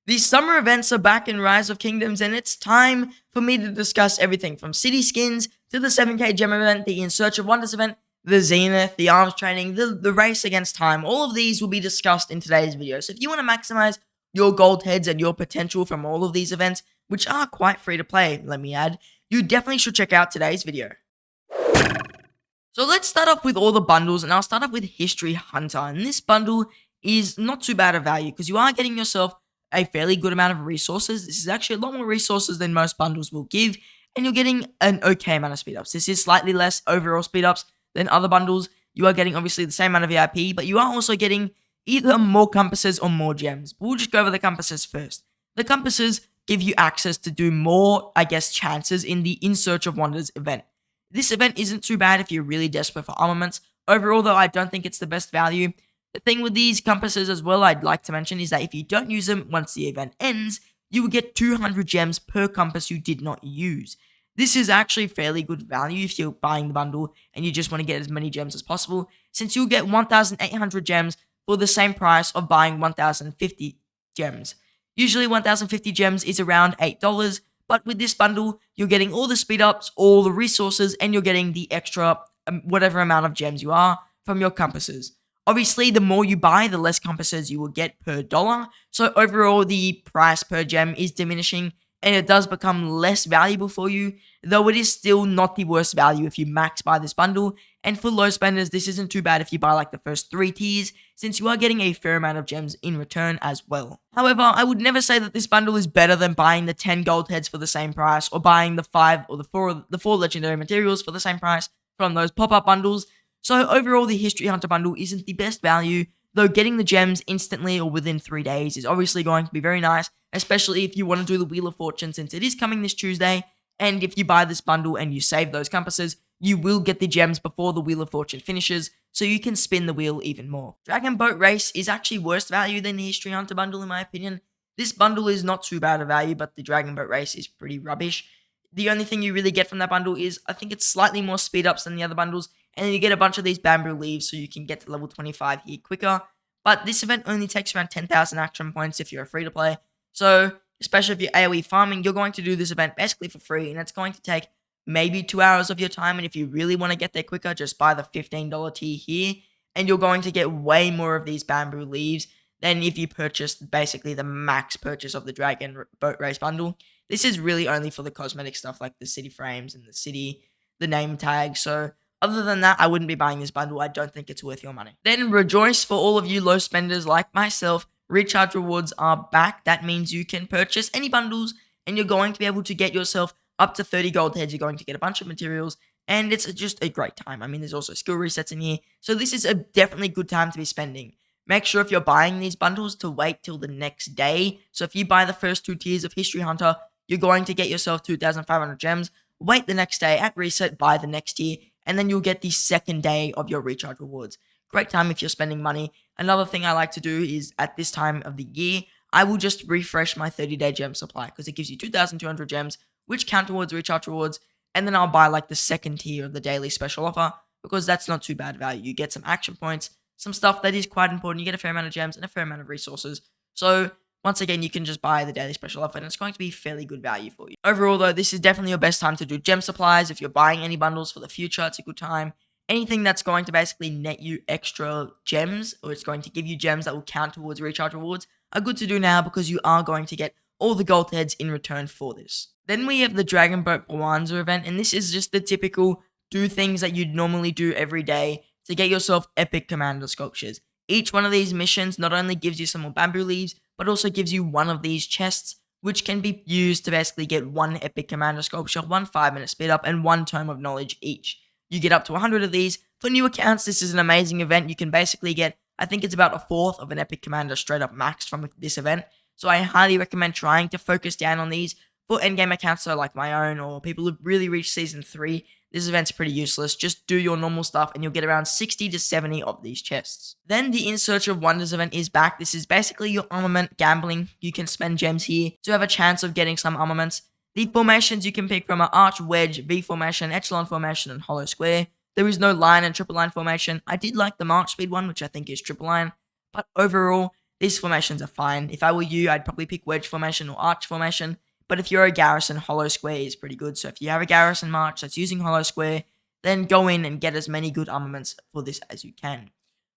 These summer events are back in Rise of Kingdoms, and it's time for me to discuss everything from city skins to the 7k gem event, the In Search of Wonders event, the Zenith, the arms training, the race against time. All of these will be discussed in today's video. So if you want to maximize your gold heads and your potential from all of these events, which are quite free to play, let me add, you definitely should check out today's video. So let's start off with all the bundles, and I'll start off with History Hunter. And this bundle is not too bad of value because you are getting yourself a fairly good amount of resources. This is actually a lot more resources than most bundles will give, and you're getting an okay amount of speed ups. This is slightly less overall speed ups than other bundles. You are getting obviously the same amount of VIP, but you are also getting either more compasses or more gems. But we'll just go over the compasses first. The compasses give you access to do more, chances in the In Search of Wonders event. This event isn't too bad if you're really desperate for armaments. Overall, though, I don't think it's the best value. The thing with these compasses as well, I'd like to mention, is that if you don't use them once the event ends, you will get 200 gems per compass you did not use. This is actually fairly good value if you're buying the bundle and you just want to get as many gems as possible, since you'll get 1,800 gems for the same price of buying 1,050 gems. Usually 1,050 gems is around $8, but with this bundle, you're getting all the speed ups, all the resources, and you're getting the extra whatever amount of gems you are from your compasses. Obviously, the more you buy, the less compasses you will get per dollar. So overall, the price per gem is diminishing, and it does become less valuable for you, though it is still not the worst value if you max buy this bundle. And for low spenders, this isn't too bad if you buy like the first 3 tiers, since you are getting a fair amount of gems in return as well. However, I would never say that this bundle is better than buying the 10 gold heads for the same price, or buying the 5 or the 4 legendary materials for the same price from those pop-up bundles. So overall, the History Hunter bundle isn't the best value, though getting the gems instantly or within 3 days is obviously going to be very nice, especially if you want to do the Wheel of Fortune, since it is coming this Tuesday, and if you buy this bundle and you save those compasses, you will get the gems before the Wheel of Fortune finishes, so you can spin the wheel even more. Dragon Boat Race is actually worse value than the History Hunter bundle in my opinion. This bundle is not too bad a value, but the Dragon Boat Race is pretty rubbish. The only thing you really get from that bundle is, I think it's slightly more speed ups than the other bundles, and then you get a bunch of these bamboo leaves so you can get to level 25 here quicker. But this event only takes around 10,000 action points if you're free to play. So, especially if you're AoE farming, you're going to do this event basically for free, and it's going to take maybe 2 hours of your time. And if you really want to get there quicker, just buy the $15 tier here, and you're going to get way more of these bamboo leaves than if you purchased basically the max purchase of the Dragon Boat Race bundle. This is really only for the cosmetic stuff like the city frames and the name tag. So other than that, I wouldn't be buying this bundle. I don't think it's worth your money. Then rejoice for all of you low spenders like myself. Recharge rewards are back. That means you can purchase any bundles, and you're going to be able to get yourself up to 30 gold heads. You're going to get a bunch of materials, and it's just a great time. I mean, there's also skill resets in here, so this is a definitely good time to be spending. Make sure if you're buying these bundles to wait till the next day. So if you buy the first 2 tiers of History Hunter, you're going to get yourself 2,500 gems. Wait the next day at reset, buy the next tier, and then you'll get the second day of your recharge rewards. Great time if you're spending money. Another thing I like to do is at this time of the year, I will just refresh my 30-day gem supply because it gives you 2,200 gems, which count towards recharge rewards, and then I'll buy like the second tier of the daily special offer because that's not too bad value. You get some action points, some stuff that is quite important. You get a fair amount of gems and a fair amount of resources. So once again, you can just buy the daily special offer, and it's going to be fairly good value for you. Overall, though, this is definitely your best time to do gem supplies. If you're buying any bundles for the future, it's a good time. Anything that's going to basically net you extra gems, or it's going to give you gems that will count towards recharge rewards, are good to do now because you are going to get all the gold heads in return for this. Then we have the Dragon Boat Bonanza event, and this is just the typical do things that you'd normally do every day to get yourself epic commander sculptures. Each one of these missions not only gives you some more bamboo leaves, but also gives you one of these chests, which can be used to basically get 1 epic commander sculpture, 1 5-minute speed up, and 1 tome of knowledge each. You get up to 100 of these. For new accounts, this is an amazing event. You can basically get, I think it's about 1/4 of an epic commander straight up maxed from this event. So I highly recommend trying to focus down on these. For endgame accounts, so like my own, or people who've really reached Season 3, this event's pretty useless. Just do your normal stuff and you'll get around 60 to 70 of these chests. Then the In Search of Wonders event is back. This is basically your armament gambling. You can spend gems here to have a chance of getting some armaments. The formations you can pick from are Arch, Wedge, V formation, Echelon formation, and Hollow Square. There is no line and triple line formation. I did like the March speed one, which I think is triple line. But overall, these formations are fine. If I were you, I'd probably pick wedge formation or arch formation. But if you're a garrison, hollow square is pretty good. So if you have a garrison march that's using hollow square, then go in and get as many good armaments for this as you can.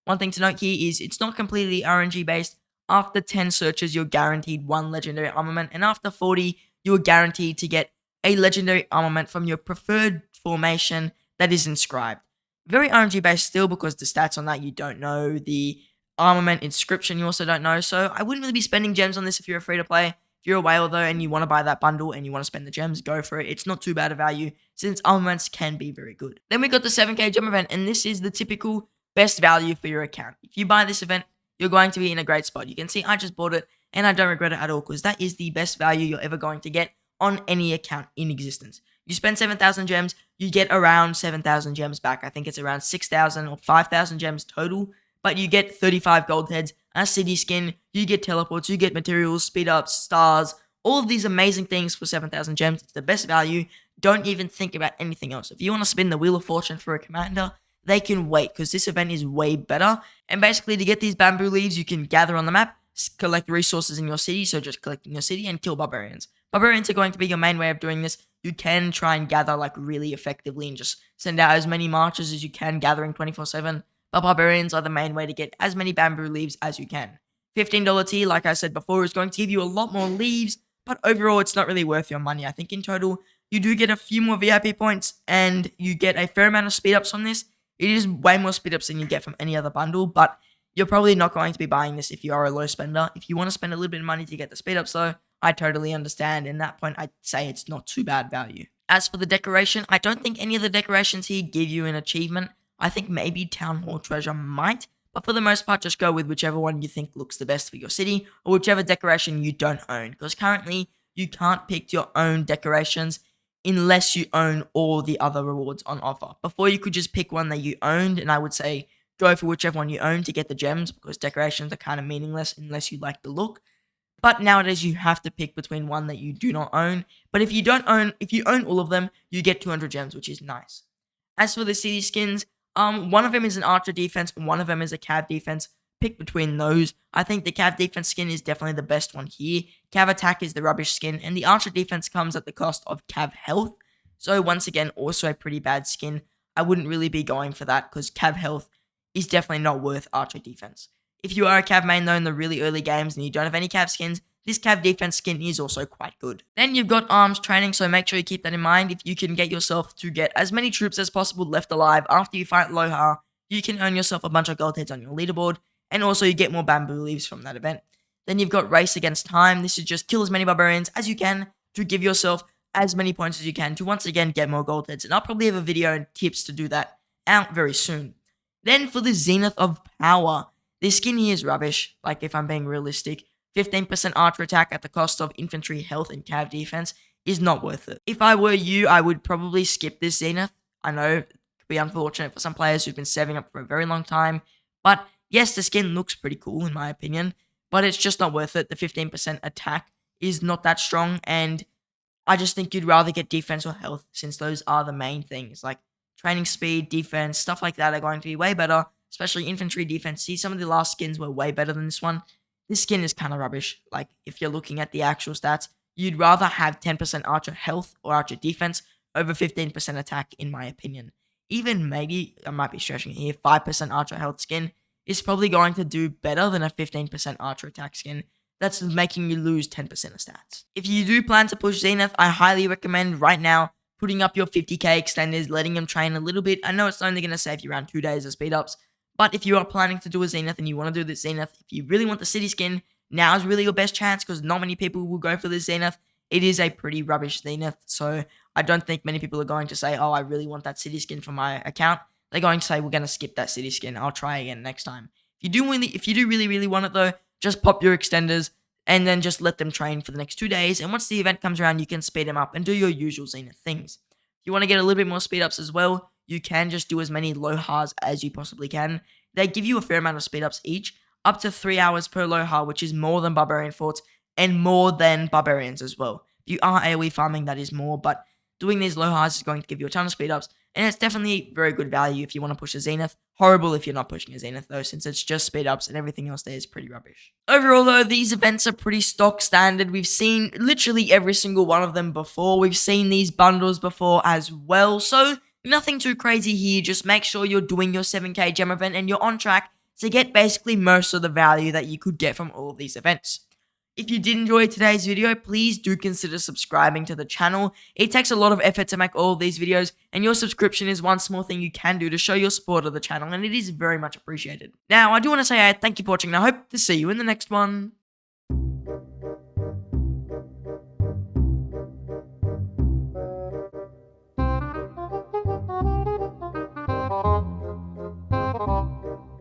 One thing to note here is it's not completely RNG based. After 10 searches, you're guaranteed 1 legendary armament, and after 40, you're guaranteed to get a legendary armament from your preferred formation that is inscribed. Very RNG based still, because the stats on that you don't know, the armament inscription you also don't know, so I wouldn't really be spending gems on this if you're a free to play. If you're a whale though and you want to buy that bundle and you want to spend the gems, go for it. It's not too bad a value since armaments can be very good. Then we got the 7k gem event, and this is the typical best value for your account. If you buy this event, you're going to be in a great spot. You can see I just bought it and I don't regret it at all, because that is the best value you're ever going to get on any account in existence. You spend 7,000 gems, you get around 7,000 gems back. I think it's around 6,000 or 5,000 gems total, but you get 35 gold heads, a city skin, you get teleports, you get materials, speed ups, stars, all of these amazing things for 7,000 gems. It's the best value. Don't even think about anything else. If you want to spin the Wheel of Fortune for a commander, they can wait, because this event is way better. And basically, to get these bamboo leaves, you can gather on the map, collect resources in your city, so just collect in your city, and kill barbarians. Barbarians are going to be your main way of doing this. You can try and gather like really effectively and just send out as many marches as you can, gathering 24/7. But barbarians are the main way to get as many bamboo leaves as you can. $15 tier, like I said before, is going to give you a lot more leaves, but overall, it's not really worth your money. I think in total, you do get a few more VIP points, and you get a fair amount of speed ups on this. It is way more speed ups than you get from any other bundle, but you're probably not going to be buying this if you are a low spender. If you want to spend a little bit of money to get the speed ups though, I totally understand. In that point, I'd say it's not too bad value. As for the decoration, I don't think any of the decorations here give you an achievement. I think maybe Town Hall Treasure might, but for the most part, just go with whichever one you think looks the best for your city, or whichever decoration you don't own, because currently, you can't pick your own decorations unless you own all the other rewards on offer. Before, you could just pick one that you owned, and I would say go for whichever one you own to get the gems, because decorations are kind of meaningless unless you like the look. But nowadays, you have to pick between one that you do not own. But if you own all of them, you get 200 gems, which is nice. As for the city skins, one of them is an archer defense, and one of them is a cav defense. Pick between those. I think the cav defense skin is definitely the best one here. Cav attack is the rubbish skin, and the archer defense comes at the cost of cav health. So once again, also a pretty bad skin. I wouldn't really be going for that, because cav health is definitely not worth archer defense. If you are a cav main though in the really early games and you don't have any cav skins, this cav defense skin is also quite good. Then you've got arms training, so make sure you keep that in mind. If you can get yourself to get as many troops as possible left alive after you fight Loha, you can earn yourself a bunch of gold heads on your leaderboard, and also you get more bamboo leaves from that event. Then you've got race against time. This is just kill as many barbarians as you can to give yourself as many points as you can to once again get more gold heads, and I'll probably have a video and tips to do that out very soon. Then for the Zenith of Power, this skin here is rubbish, like if I'm being realistic. 15% archer attack at the cost of infantry health and cav defense is not worth it. If I were you, I would probably skip this Zenith. I know it could be unfortunate for some players who've been saving up for a very long time, but yes, the skin looks pretty cool in my opinion, but it's just not worth it. The 15% attack is not that strong, and I just think you'd rather get defense or health, since those are the main things. Like training speed, defense, stuff like that are going to be way better, especially infantry defense. See, some of the last skins were way better than this one. This skin is kind of rubbish. Like, if you're looking at the actual stats, you'd rather have 10% archer health or archer defense over 15% attack, in my opinion. Even maybe, I might be stretching it here, 5% archer health skin is probably going to do better than a 15% archer attack skin that's making you lose 10% of stats. If you do plan to push Zenith, I highly recommend right now putting up your 50k extenders, letting them train a little bit. I know it's only going to save you around 2 days of speed ups, but if you are planning to do a Zenith and you want to do this Zenith, if you really want the city skin, now is really your best chance, because not many people will go for this Zenith. It is a pretty rubbish Zenith, so I don't think many people are going to say, oh, I really want that city skin for my account. They're going to say, we're going to skip that city skin. I'll try again next time. If you do really want it though, just pop your extenders and then just let them train for the next 2 days. And once the event comes around, you can speed them up and do your usual Zenith things. If you want to get a little bit more speed ups as well, you can just do as many Lohas as you possibly can. They give you a fair amount of speed ups each, up to 3 hours per Loha, which is more than Barbarian Forts and more than Barbarians as well. If you are AoE farming, that is more, but doing these Lohas is going to give you a ton of speed ups, and it's definitely very good value if you want to push a Zenith Horrible if you're not pushing a Zenith though, since it's just speed ups and everything else there is pretty rubbish. Overall though, these events are pretty stock standard. We've seen literally every single one of them before. We've seen these bundles before as well, so nothing too crazy here. Just make sure you're doing your 7k gem event and you're on track to get basically most of the value that you could get from all of these events. If you did enjoy today's video, please do consider subscribing to the channel. It takes a lot of effort to make all of these videos, and your subscription is one small thing you can do to show your support of the channel, and it is very much appreciated. Now, I do want to say thank you for watching, and I hope to see you in the next one.